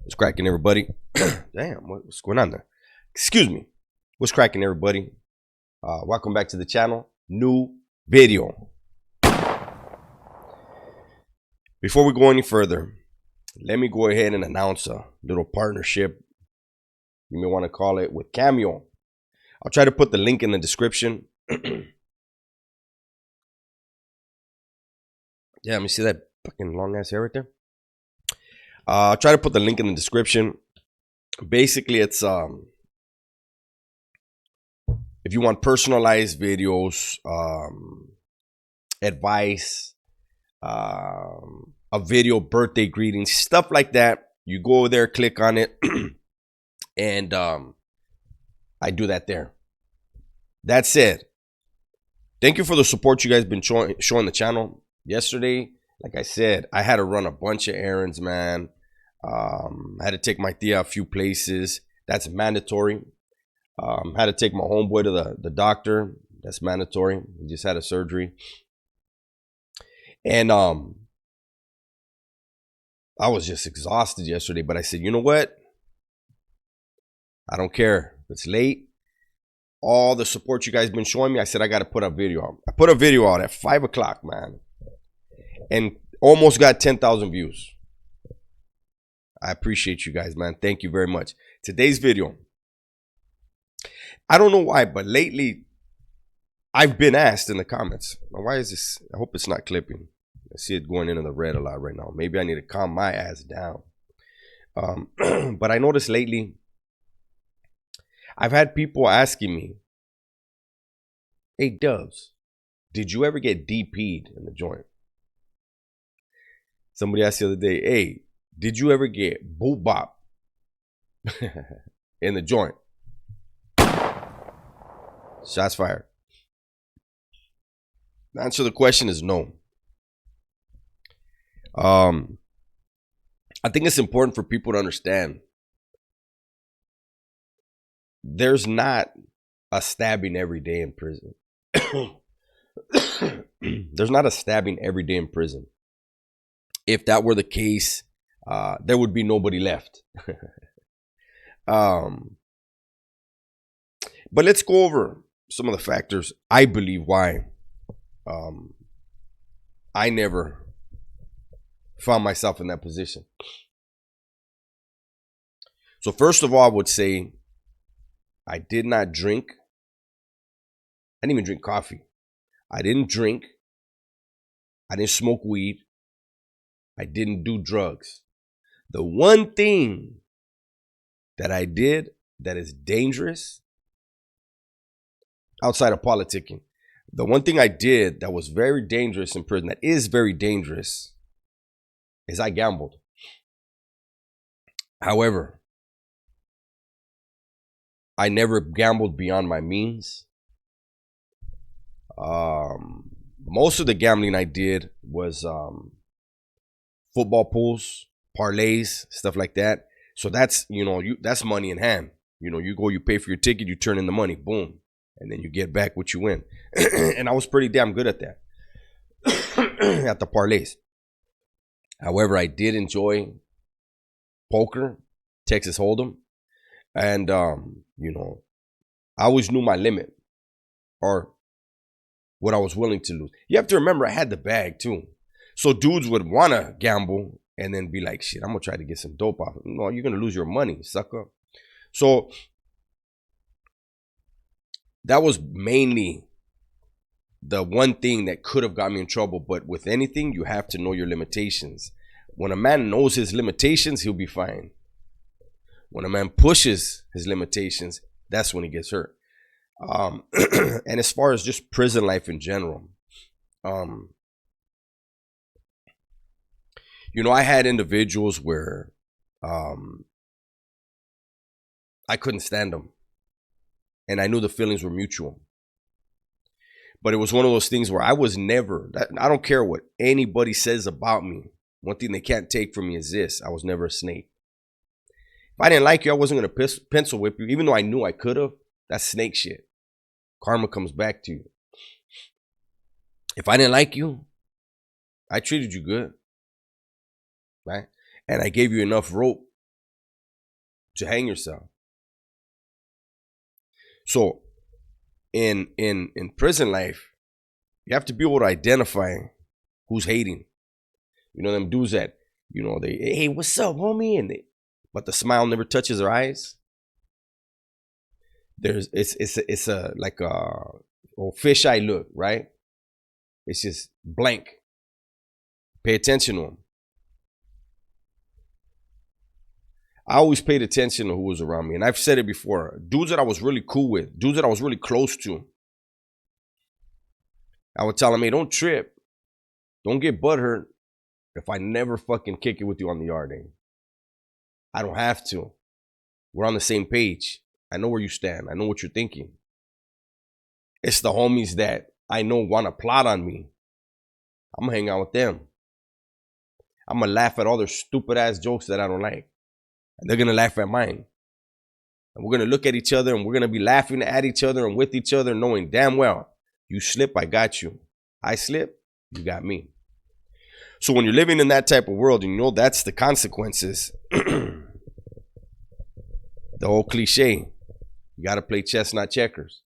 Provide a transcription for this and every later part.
What's cracking, everybody? Damn, what's going on there? Excuse me. What's cracking, everybody? Welcome back to the channel. New video. Before we go any further, let me go ahead and announce a little partnership, you may want to call it, with Cameo. I'll try to put the link in the description. Yeah, let me see that fucking long ass hair right there. I'll try to put the link in the description. Basically, it's if you want personalized videos, advice, a video birthday greeting, stuff like that, you go there, click on it, and I do that there. That said, thank you for the support you guys been showing the channel. Yesterday, like I said, I had to run a bunch of errands, man. I had to take my tia a few places. That's mandatory. Had to take my homeboy to the doctor. That's mandatory. He just had a surgery. And I was just exhausted yesterday, but I said, you know what? I don't care. It's late. All the support you guys been showing me, I said I got to put a video out. I put a video out at 5 o'clock, man. And almost got 10,000 views. I appreciate you guys, man. Thank you very much. Today's video, I don't know why, but lately I've been asked in the comments, why is this? I hope it's not clipping. I see it going into the red a lot right now. Maybe I need to calm my ass down. But I noticed lately, I've had people asking me, hey, Dubs, did you ever get DP'd in the joint? Somebody asked the other day, hey, did you ever get boop bop in the joint? Shots fired. The answer to the question is no. I think it's important for people to understand there's not a stabbing every day in prison. There's not a stabbing every day in prison. If that were the case, there would be nobody left. But let's go over some of the factors I believe why I never found myself in that position. So first of all, I would say I did not drink. I didn't even drink coffee. I didn't drink. I didn't smoke weed. I didn't do drugs. The one thing that I did that is dangerous outside of politicking, the one thing I did that was very dangerous in prison, that is very dangerous, is I gambled. However, I never gambled beyond my means. Most of the gambling I did was football pools, parlays, stuff like that. So that's, that's money in hand. You go, you pay for your ticket, you turn in the money, boom. And then you get back what you win. And I was pretty damn good at that, at the parlays. However, I did enjoy poker, Texas Hold'em. And, I always knew my limit or what I was willing to lose. You have to remember, I had the bag too. So dudes would want to gamble and then be like, shit, I'm going to try to get some dope off. No, you're going to lose your money, sucker. So that was mainly the one thing that could have got me in trouble. But with anything, you have to know your limitations. When a man knows his limitations, he'll be fine. When a man pushes his limitations, that's when he gets hurt. And as far as just prison life in general, I had individuals where I couldn't stand them. And I knew the feelings were mutual. But it was one of those things where I was never, I don't care what anybody says about me. One thing they can't take from me is this: I was never a snake. If I didn't like you, I wasn't going to pencil whip you, even though I knew I could have. That's snake shit. Karma comes back to you. If I didn't like you, I treated you good, right? And I gave you enough rope to hang yourself. So in prison life, you have to be able to identify who's hating. You know, them dudes that, you know, they, hey, what's up, homie? But the smile never touches their eyes. It's a like a fisheye look, right? It's just blank. Pay attention to them. I always paid attention to who was around me. And I've said it before. Dudes that I was really cool with, dudes that I was really close to, I would tell them, hey, don't trip. Don't get butthurt if I never fucking kick it with you on the yard, eh? I don't have to. We're on the same page. I know where you stand. I know what you're thinking. It's the homies that I know want to plot on me. I'm going to hang out with them. I'm going to laugh at all their stupid ass jokes that I don't like. And they're going to laugh at mine. And we're going to look at each other and we're going to be laughing at each other and with each other, knowing damn well, you slip, I got you. I slip, you got me. So when you're living in that type of world, and you know that's the consequences, the whole cliche, you got to play chess, not checkers.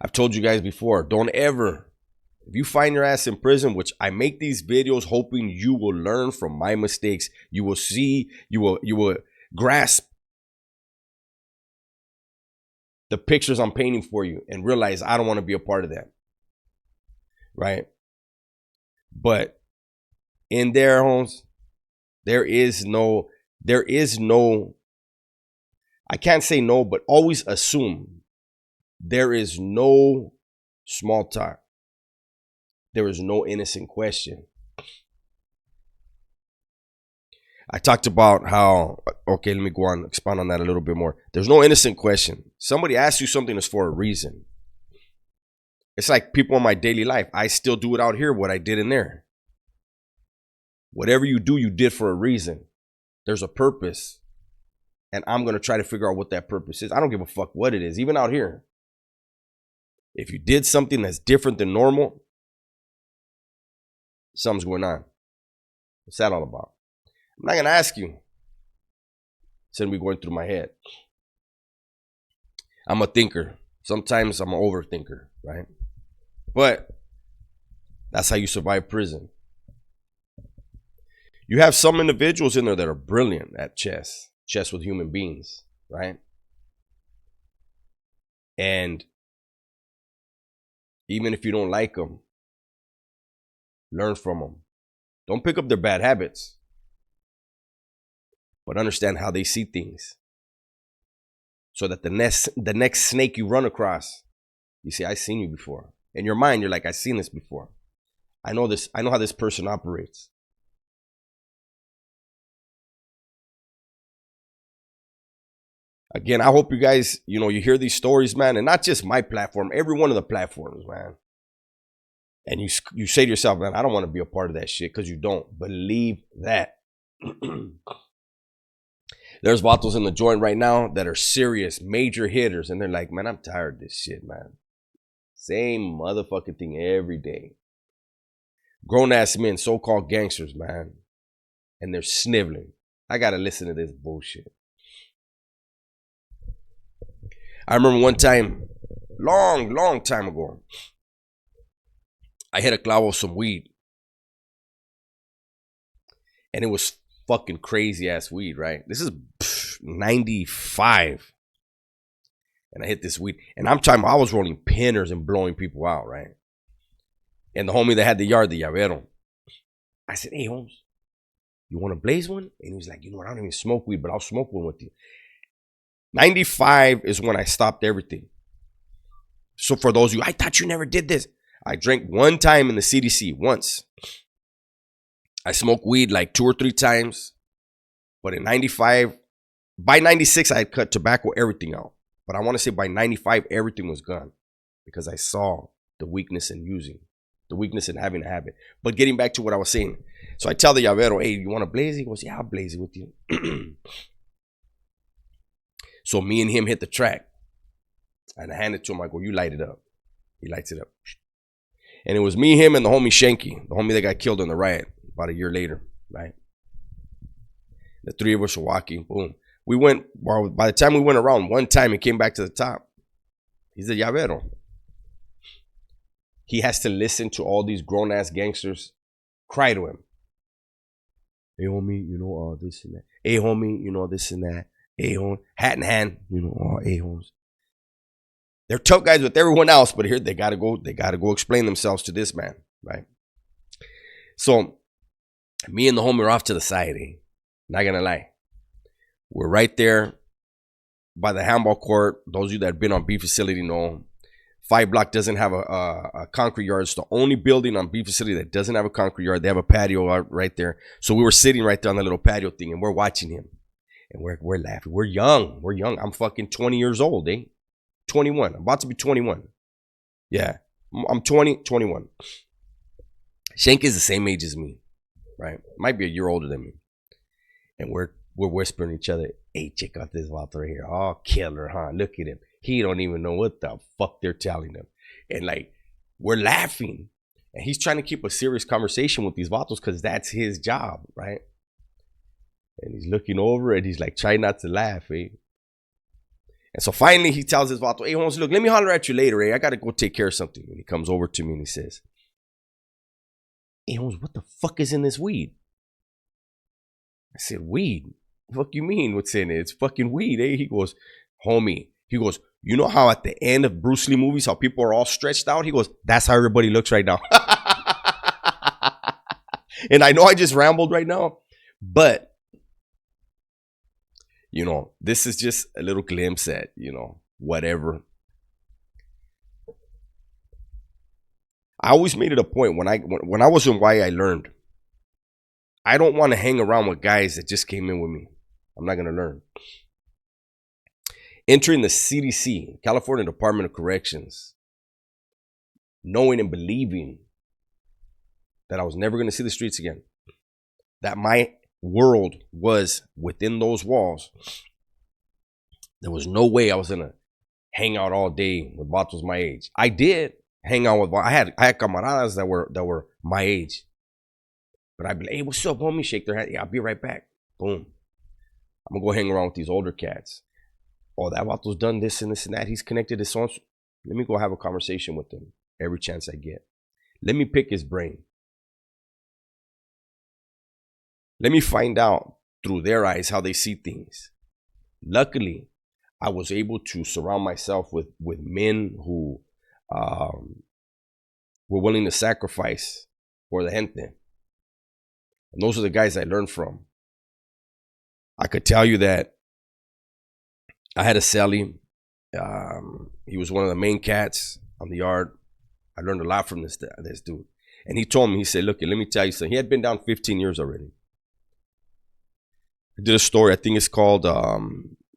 I've told you guys before, don't ever, if you find your ass in prison, which I make these videos hoping you will learn from my mistakes, you will see, you will grasp the pictures I'm painting for you and realize I don't want to be a part of that. Right? But in their homes, there is no, I can't say no, but always assume there is no small talk. There is no innocent question. I talked about how, okay, let me go on, expand on that a little bit more. There's no innocent question. Somebody asks you something that's for a reason. It's like people in my daily life. I still do it out here, what I did in there. Whatever you do, you did for a reason. There's a purpose. And I'm going to try to figure out what that purpose is. I don't give a fuck what it is, even out here. If you did something that's different than normal, something's going on. What's that all about? I'm not going to ask you. It's going to be going through my head. I'm a thinker. Sometimes I'm an overthinker, right? But that's how you survive prison. You have some individuals in there that are brilliant at chess with human beings, right? And even if you don't like them, learn from them. Don't pick up their bad habits, but understand how they see things. So that the next snake you run across, you say, I've seen you before. In your mind, you're like, I've seen this before. I know this. I know how this person operates. Again, I hope you guys, you hear these stories, man, and not just my platform, every one of the platforms, man. And you say to yourself, man, I don't want to be a part of that shit, because you don't. Believe that. There's vatos in the joint right now that are serious, major hitters, and they're like, man, I'm tired of this shit, man. Same motherfucking thing every day. Grown-ass men, so-called gangsters, man. And they're sniveling. I got to listen to this bullshit. I remember one time, long time ago, I hit a clavo of some weed. And it was fucking crazy ass weed, right? This is 95. And I hit this weed. And I'm talking, I was rolling pinners and blowing people out, right? And the homie that had the yard, the llavero, I said, hey, Holmes, you want to blaze one? And he was like, you know what, I don't even smoke weed, but I'll smoke one with you. 95 is when I stopped everything. So for those of you, I thought you never did this. I drank one time in the CDC, once. I smoked weed like 2 or 3 times. But in 95, by 96, I had cut tobacco, everything out. But I want to say by 95, everything was gone. Because I saw the weakness in using. The weakness in having a habit. But getting back to what I was saying. So I tell the llavero, hey, you want to blaze it? He goes, yeah, I'll blaze it with you. So me and him hit the track. And I hand it to him. I go, you light it up. He lights it up. And it was me, him, and the homie Shanky. The homie that got killed in the riot about a year later, right? The three of us were walking. Boom. We went, well, by the time we went around one time and came back to the top, he's a llavero. He has to listen to all these grown-ass gangsters cry to him. Hey, homie, you know, this and that. Hey, homie, you know, this and that. Hey, homie, hat in hand, you know, hey, homes. They're tough guys with everyone else, but here they gotta go explain themselves to this man, right? So me and the homie are off to the side, not gonna lie. We're right there by the handball court. Those of you that have been on B facility know 5 block doesn't have a concrete yard. It's the only building on B facility that doesn't have a concrete yard. They have a patio out right there. So we were sitting right there on the little patio thing, and we're watching him. And we're laughing. We're young. I'm fucking 20 years old, 21. I'm about to be 21. Yeah. I'm 21. Shank is the same age as me, right? Might be a year older than me. And we're whispering to each other, hey, check out this vato right here. Oh, killer, huh? Look at him. He don't even know what the fuck they're telling him. And like, we're laughing. And he's trying to keep a serious conversation with these vatos because that's his job, right? And he's looking over and he's like, try not to laugh, And so finally he tells his vato, hey, Holmes, look, let me holler at you later, I got to go take care of something. And he comes over to me and he says, hey, Holmes, what the fuck is in this weed? I said, weed? What the fuck you mean what's in it? It's fucking weed, He goes, homie. He goes, you know how at the end of Bruce Lee movies, how people are all stretched out? He goes, that's how everybody looks right now. And I know I just rambled right now, but, you know, this is just a little glimpse at, you know, whatever. I always made it a point when I was in YA, I learned. I don't want to hang around with guys that just came in with me. I'm not going to learn. Entering the CDC, California Department of Corrections, knowing and believing that I was never going to see the streets again, that my world was within those walls, there was no way I was going to hang out all day with vatos my age. I did hang out with, I had camaradas that were my age. But I'd be like, hey, what's up, homie? Shake their hand. Yeah, I'll be right back. Boom. I'm going to go hang around with these older cats. Oh, that vato's done this and this and that. He's connected to so. Let me go have a conversation with him every chance I get. Let me pick his brain. Let me find out through their eyes how they see things. Luckily, I was able to surround myself with men who were willing to sacrifice for the gente. And those are the guys I learned from. I could tell you that I had a cellie. He was one of the main cats on the yard. I learned a lot from this dude. And he told me, he said, look, let me tell you something. He had been down 15 years already. He did a story, I think it's called,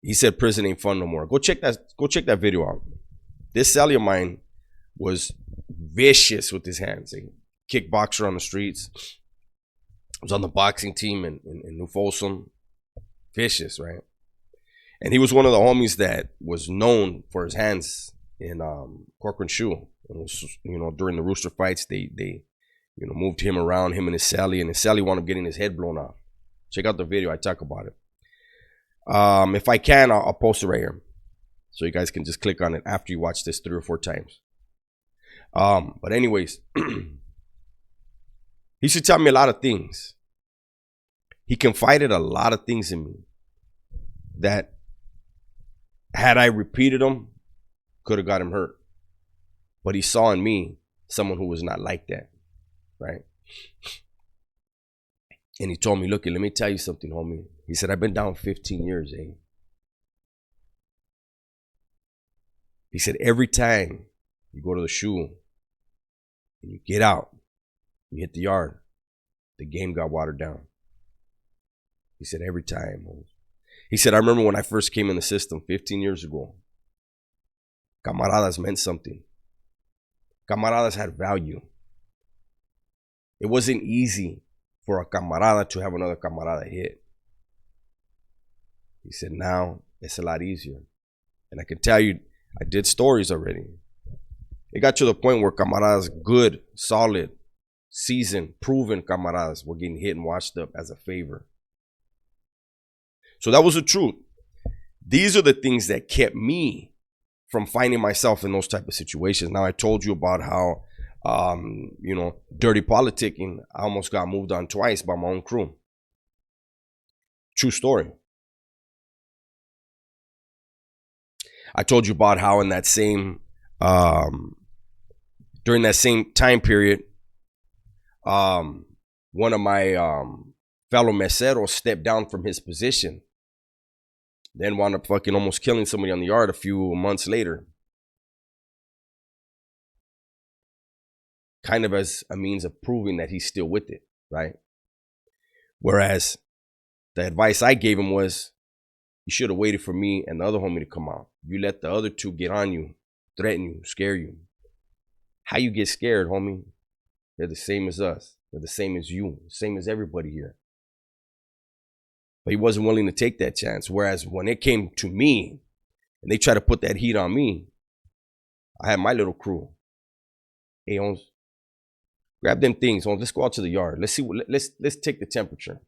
he said prison ain't fun no more. Go check that video out. This cellie of mine was vicious with his hands. A kickboxer on the streets. Was on the boxing team in New Folsom. Vicious, right? And he was one of the homies that was known for his hands in Corcoran Shoe. It was, you know, during the rooster fights, they you know, moved him around, him and his cellie, and his cellie wound up getting his head blown off. Check out the video. I talk about it. If I can, I'll post it right here, so you guys can just click on it after you watch this 3 or 4 times. But anyways, he should tell me a lot of things. He confided a lot of things in me that, had I repeated them, could have got him hurt. But he saw in me someone who was not like that, right? And he told me, look, let me tell you something, homie. He said, I've been down 15 years, He said, every time you go to the shoe and you get out, you hit the yard, the game got watered down. He said, every time. He said, I remember when I first came in the system 15 years ago, camaradas meant something. Camaradas had value. It wasn't easy for a camarada to have another camarada hit. He said, now it's a lot easier. And I can tell you, I did stories already. It got to the point where camaradas, good, solid, seasoned, proven camaradas, were getting hit and washed up as a favor. So that was the truth. These are the things that kept me from finding myself in those type of situations. Now, I told you about how, dirty politicking, I almost got moved on twice by my own crew. True story. I told you about how in that same, during that same time period, one of my fellow meseros stepped down from his position, then wound up fucking almost killing somebody on the yard a few months later. Kind of as a means of proving that he's still with it, right? Whereas the advice I gave him was, you should have waited for me and the other homie to come out. You let the other two get on you, threaten you, scare you. How you get scared, homie? They're the same as us. They're the same as you, same as everybody here. But he wasn't willing to take that chance. Whereas when it came to me and they tried to put that heat on me, I had my little crew. Hey, Ons, grab them things. Ons, let's go out to the yard. Let's see. Let's take the temperature.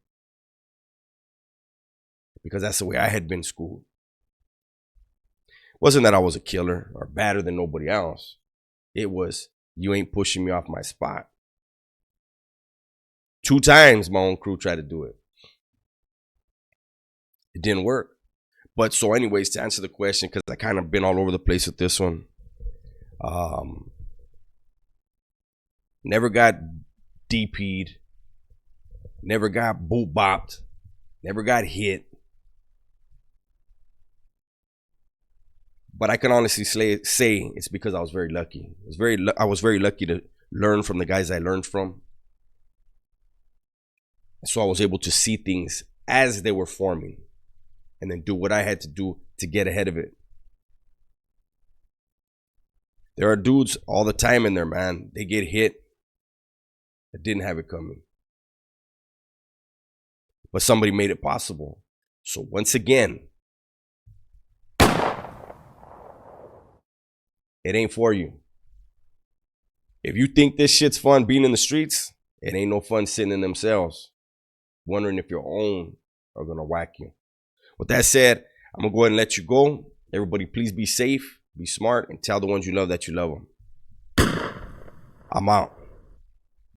Because that's the way I had been schooled. It wasn't that I was a killer or badder than nobody else. It was, you ain't pushing me off my spot. 2 times my own crew tried to do it. It didn't work. But so anyways, to answer the question, because I kind of been all over the place with this one. Never got DP'd. Never got boot bopped. Never got hit. But I can honestly say it's because I was very lucky. I was very lucky to learn from the guys I learned from. So I was able to see things as they were forming and then do what I had to do to get ahead of it. There are dudes all the time in there, man. They get hit that didn't have it coming. But somebody made it possible. So once again, it ain't for you. If you think this shit's fun being in the streets, it ain't no fun sitting in them cells, wondering if your own are gonna whack you. With that said, I'm gonna go ahead and let you go. Everybody, please be safe, be smart, and tell the ones you love that you love them. I'm out.